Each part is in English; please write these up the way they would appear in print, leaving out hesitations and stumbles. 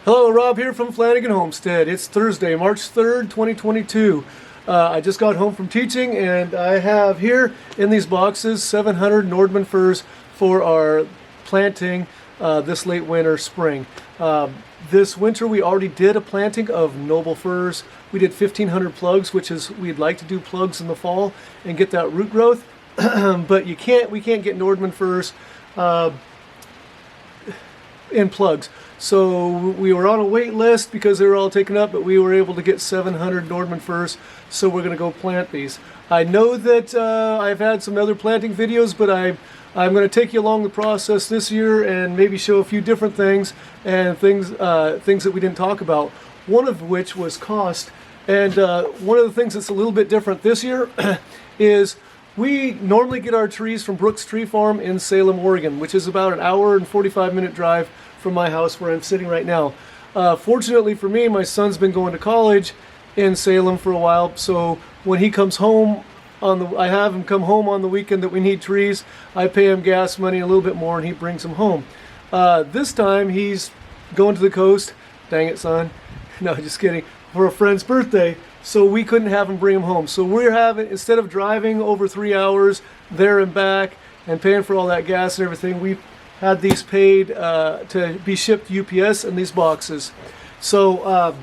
Hello, Rob here from Flanagan Homestead. It's Thursday, March 3rd, 2022. I just got home from teaching and I have here in these boxes 700 Nordmann firs for our planting this late winter, spring. This winter we already did a planting of noble firs. We did 1,500 plugs, which is, we'd like to do plugs in the fall and get that root growth. But we can't get Nordmann firs in plugs. So we were on a wait list because they were all taken up, but we were able to get 700 Nordmann firs, so we're going to go plant these. I know that I've had some other planting videos, but I'm going to take you along the process this year and maybe show a few different things and things that we didn't talk about, one of which was cost. And one of the things that's a little bit different this year is we normally get our trees from Brooks Tree Farm in Salem, Oregon, which is about an hour and 45-minute drive from my house where I'm sitting right now. Fortunately for me, my son's been going to college in Salem for a while, so when he comes home I have him come home on the weekend that we need trees. I pay him gas money a little bit more and he brings them home. This time he's going to the coast. Dang it, son. No, just kidding. For a friend's birthday, so we couldn't have him bring him home. So we're having, instead of driving over 3 hours there and back and paying for all that gas and everything, we had these paid to be shipped UPS in these boxes. So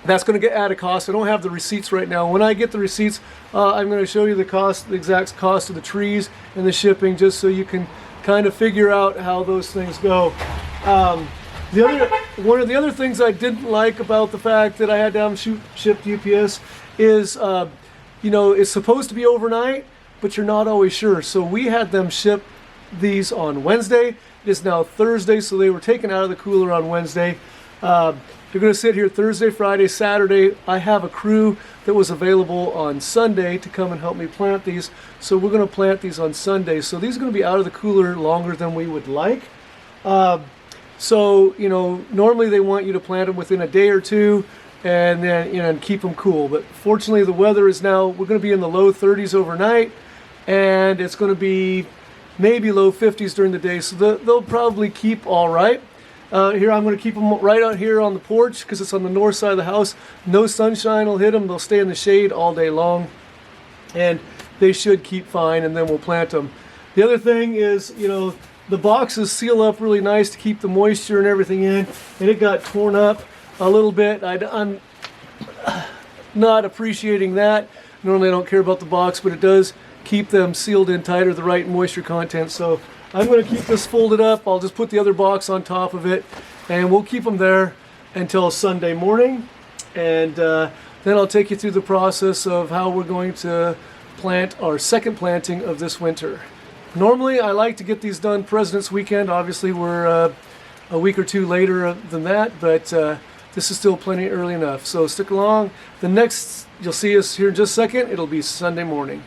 that's going to get added cost. I don't have the receipts right now. When I get the receipts, I'm going to show you the cost, the exact cost of the trees and the shipping, just so you can kind of figure out how those things go. One of the other things I didn't like about the fact that I had to have them shipped UPS is, it's supposed to be overnight, but you're not always sure. So we had them ship these on Wednesday. It is now Thursday, so they were taken out of the cooler on Wednesday. They're going to sit here Thursday, Friday, Saturday. I have a crew that was available on Sunday to come and help me plant these, so we're going to plant these on Sunday. So these are going to be out of the cooler longer than we would like. So, normally they want you to plant them within a day or two and then, and keep them cool. But fortunately, the weather is now, we're going to be in the low 30s overnight, and it's going to be maybe low 50s during the day. So they'll probably keep all right. Here, I'm going to keep them right out here on the porch because it's on the north side of the house. No sunshine will hit them. They'll stay in the shade all day long, and they should keep fine, and then we'll plant them. The other thing is, the boxes seal up really nice to keep the moisture and everything in, and it got torn up a little bit. I'm not appreciating that. Normally I don't care about the box, but it does keep them sealed in tighter, the right moisture content. So I'm going to keep this folded up. I'll just put the other box on top of it, and we'll keep them there until Sunday morning. And then I'll take you through the process of how we're going to plant our second planting of this winter. Normally, I like to get these done President's Weekend. Obviously, we're a week or two later than that, but this is still plenty early enough. So stick along. The next, you'll see us here in just a second, it'll be Sunday morning.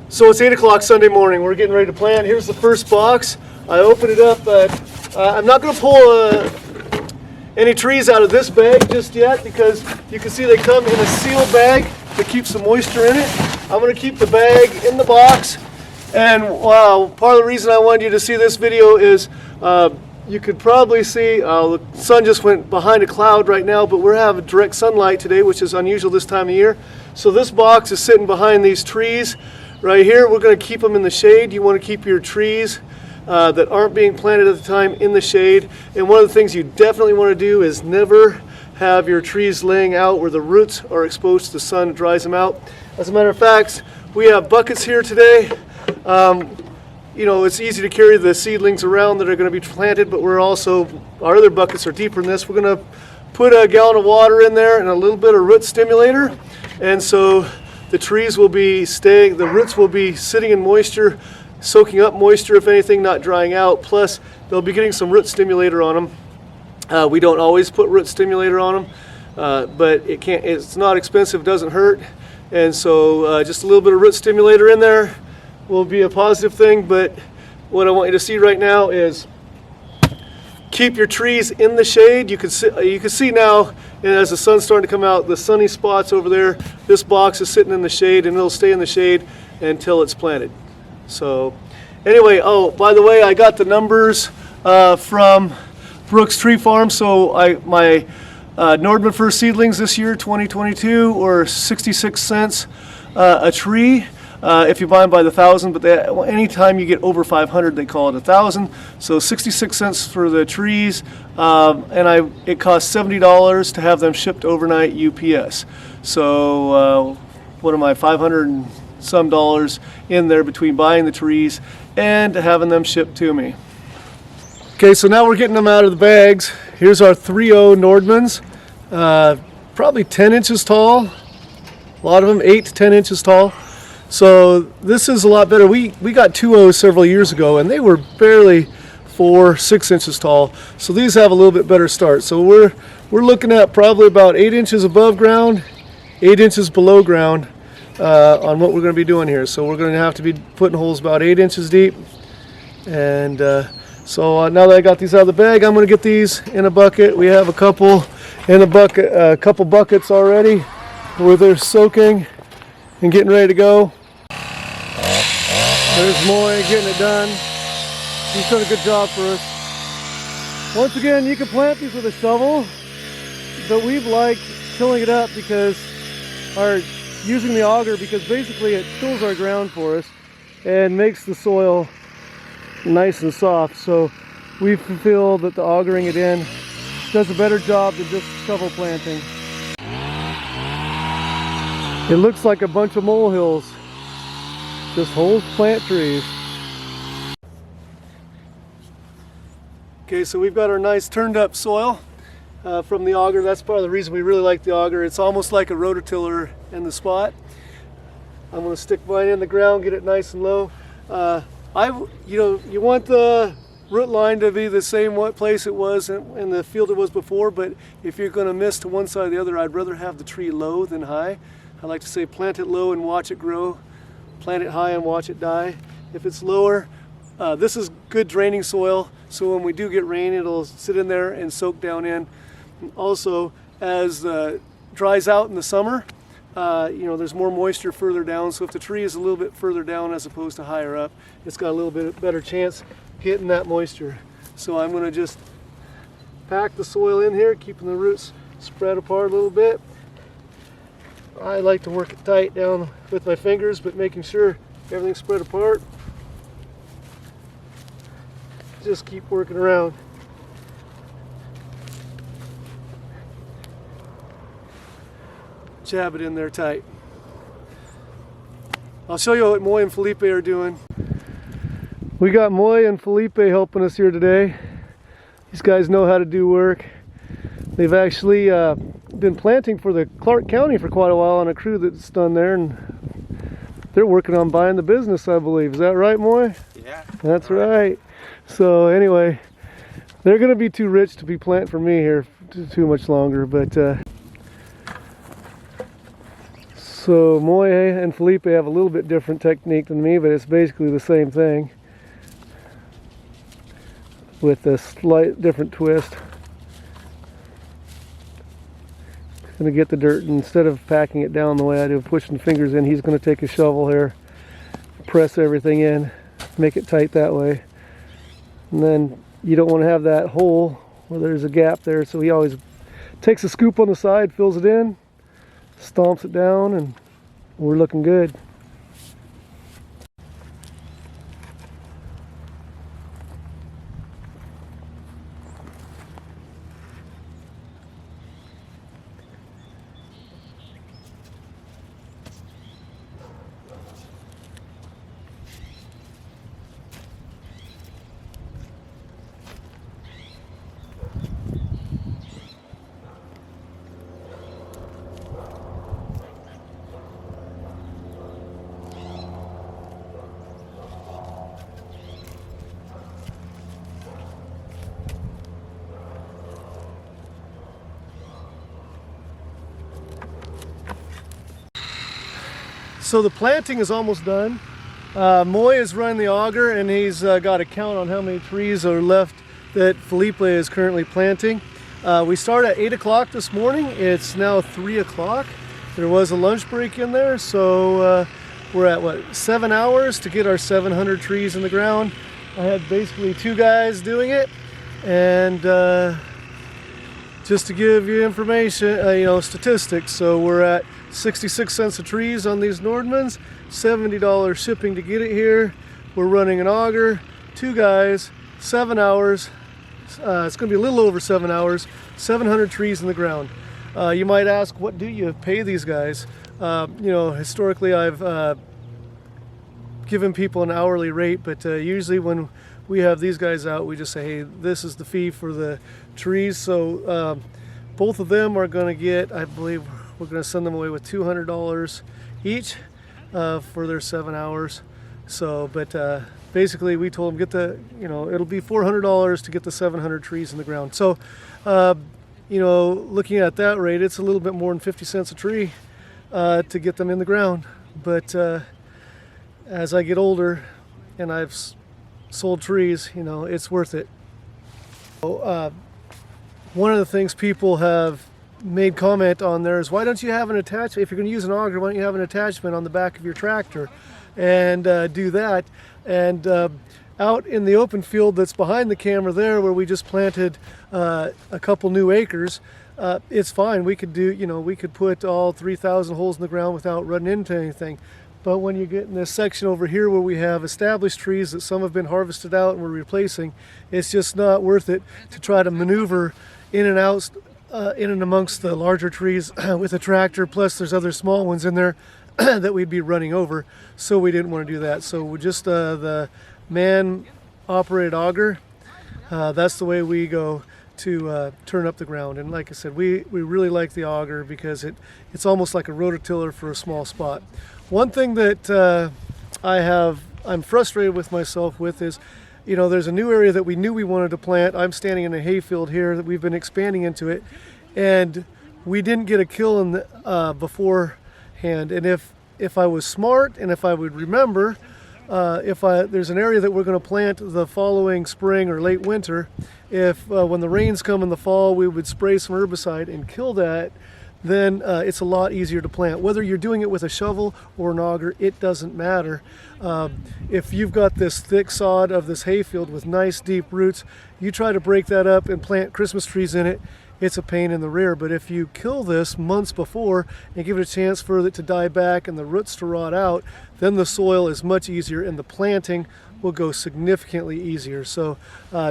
So it's 8 o'clock Sunday morning. We're getting ready to plant. Here's the first box. I opened it up, but I'm not going to pull any trees out of this bag just yet because you can see they come in a sealed bag that keeps some moisture in it. I'm going to keep the bag in the box. And part of the reason I wanted you to see this video is you could probably see the sun just went behind a cloud right now, but we're having direct sunlight today, which is unusual this time of year. So this box is sitting behind these trees right here. We're going to keep them in the shade. You want to keep your trees that aren't being planted at the time in the shade. And one of the things you definitely want to do is never have your trees laying out where the roots are exposed to the sun. It dries them out. As a matter of fact, we have buckets here today. It's easy to carry the seedlings around that are going to be planted, but our other buckets are deeper than this. We're going to put a gallon of water in there and a little bit of root stimulator, and so the trees will be the roots will be sitting in moisture, soaking up moisture, if anything, not drying out, plus they'll be getting some root stimulator on them. We don't always put root stimulator on them, but it's not expensive, doesn't hurt, and so just a little bit of root stimulator in there will be a positive thing. But what I want you to see right now is keep your trees in the shade. You can see now, and as the sun's starting to come out, the sunny spots over there. This box is sitting in the shade, and it'll stay in the shade until it's planted. So anyway, oh, by the way, I got the numbers from Brooks Tree Farm. So my Nordmann fir seedlings this year, 2022, were 66 cents a tree. If you buy them by the thousand, but anytime you get over 500, they call it 1,000. So 66 cents for the trees, and it costs $70 to have them shipped overnight UPS. So what am I, 500 and some dollars in there between buying the trees and having them shipped to me. Okay, so now we're getting them out of the bags. Here's our 3.0 Nordmanns, probably 10 inches tall. A lot of them 8 to 10 inches tall. So this is a lot better. We got 2.0s several years ago, and they were barely 4-6 inches tall. So these have a little bit better start. So we're looking at probably about 8 inches above ground, 8 inches below ground on what we're going to be doing here. So we're going to have to be putting holes about 8 inches deep. And so now that I got these out of the bag, I'm going to get these in a bucket. We have a couple in a bucket, a couple buckets already where they're soaking and getting ready to go. There's Moy getting it done. He's done a good job for us. Once again, you can plant these with a shovel, but we've liked tilling it up using the auger, because basically it tills our ground for us and makes the soil nice and soft. So we feel that the augering it in does a better job than just shovel planting. It looks like a bunch of molehills, just whole plant trees. Okay, so we've got our nice turned up soil from the auger. That's part of the reason we really like the auger. It's almost like a rototiller in the spot. I'm going to stick mine in the ground, get it nice and low. You want the root line to be the same place it was in the field it was before, but if you're going to miss to one side or the other, I'd rather have the tree low than high. I like to say plant it low and watch it grow, plant it high and watch it die. If it's lower, this is good draining soil, so when we do get rain, it'll sit in there and soak down in. And also, as dries out in the summer, there's more moisture further down, so if the tree is a little bit further down as opposed to higher up, it's got a little bit better chance getting that moisture. So I'm going to just pack the soil in here, keeping the roots spread apart a little bit. I like to work it tight down with my fingers, but making sure everything's spread apart. Just keep working around. Jab it in there tight. I'll show you what Moy and Felipe are doing. We got Moy and Felipe helping us here today. These guys know how to do work. They've actually been planting for the Clark County for quite a while on a crew that's done there, and they're working on buying the business, I believe. Is that right, Moy? Yeah. That's right. So anyway, they're going to be too rich to be planting for me here too much longer, but so Moy and Felipe have a little bit different technique than me, but it's basically the same thing with a slight different twist. Going to get the dirt, and instead of packing it down the way I do, pushing fingers in, he's going to take a shovel here, press everything in, make it tight that way. And then you don't want to have that hole where there's a gap there, so he always takes a scoop on the side, fills it in, stomps it down, and we're looking good. So the planting is almost done. Moy is running the auger, and he's got a count on how many trees are left that Felipe is currently planting. We started at 8 o'clock this morning. It's now 3 o'clock. There was a lunch break in there, so we're at 7 hours to get our 700 trees in the ground. I had basically 2 guys doing it, And just to give you information, statistics. So we're at 66 cents a trees on these Nordmanns, $70 shipping to get it here. We're running an auger, 2 guys, 7 hours. It's going to be a little over 7 hours, 700 trees in the ground. You might ask, what do you pay these guys? Historically I've given people an hourly rate, but usually when we have these guys out, we just say, hey, this is the fee for the trees. So both of them are going to get, I believe we're going to send them away with $200 each for their 7 hours. So, but basically we told them it'll be $400 to get the 700 trees in the ground. So, looking at that rate, it's a little bit more than 50 cents a tree to get them in the ground. But as I get older and I've sold trees, it's worth it. So, one of the things people have made comment on there is, why don't you have an attachment? If you're going to use an auger, why don't you have an attachment on the back of your tractor and do that? And out in the open field that's behind the camera there, where we just planted a couple new acres, it's fine. We could we could put all 3,000 holes in the ground without running into anything. But when you get in this section over here where we have established trees that some have been harvested out and we're replacing, it's just not worth it to try to maneuver in and out, in and amongst the larger trees with a tractor. Plus there's other small ones in there that we'd be running over, so we didn't want to do that. So we just the man-operated auger, that's the way we go to turn up the ground. And like I said, we really like the auger because it's almost like a rototiller for a small spot. One thing that I'm frustrated with myself with is, there's a new area that we knew we wanted to plant. I'm standing in a hayfield here that we've been expanding into it, and we didn't get a kill in the, beforehand. And if I was smart and if I would remember, there's an area that we're going to plant the following spring or late winter, when the rains come in the fall, we would spray some herbicide and kill that. Then it's a lot easier to plant. Whether you're doing it with a shovel or an auger, it doesn't matter. If you've got this thick sod of this hayfield with nice deep roots, you try to break that up and plant Christmas trees in it, it's a pain in the rear. But if you kill this months before and give it a chance for it to die back and the roots to rot out, then the soil is much easier and the planting will go significantly easier. So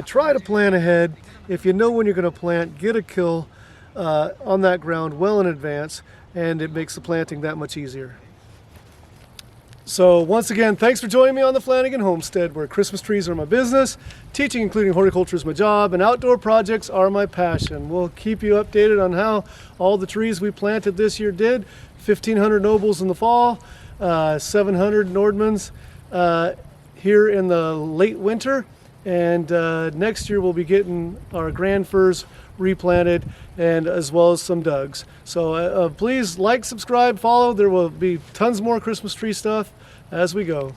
try to plan ahead. If you know when you're going to plant, get a kill on that ground well in advance, and it makes the planting that much easier. So once again, thanks for joining me on the Flanagan Homestead, where Christmas trees are my business, teaching including horticulture is my job, and outdoor projects are my passion. We'll keep you updated on how all the trees we planted this year did. 1,500 nobles in the fall, 700 Nordmanns here in the late winter, and next year we'll be getting our grand firs replanted, and as well as some Dougs. So please like, subscribe, follow. There will be tons more Christmas tree stuff as we go.